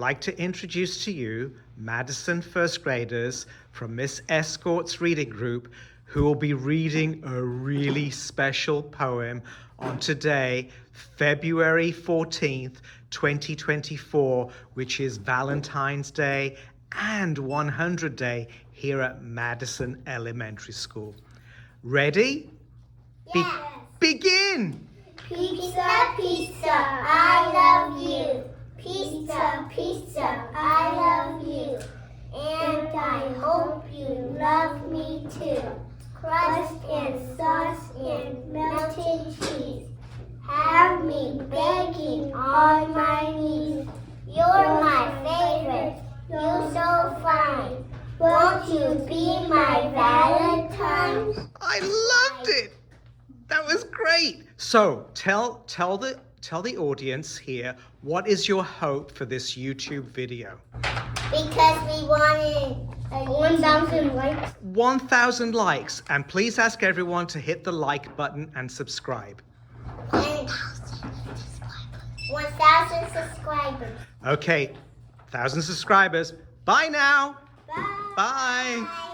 I'd like to introduce to you Madison first graders from Miss Escort's reading group who will be reading a really special poem on today, February 14th, 2024, which is Valentine's Day and 100 Day here at Madison Elementary School. Ready? Yes. Begin! Pizza, pizza, I love you. Pizza, pizza, I love you. And I hope you love me too. Crust and sauce and melted cheese. Have me begging on my knees. You're my favorite, you're so fine. Won't you be my Valentine? I loved it! That was great! So tell the audience here, what is your hope for this YouTube video? Because we wanted 1,000 likes. 1,000 likes, and please ask everyone to hit the like button and subscribe. And 1,000 subscribers. Okay, 1,000 subscribers. Bye now. Bye. Bye.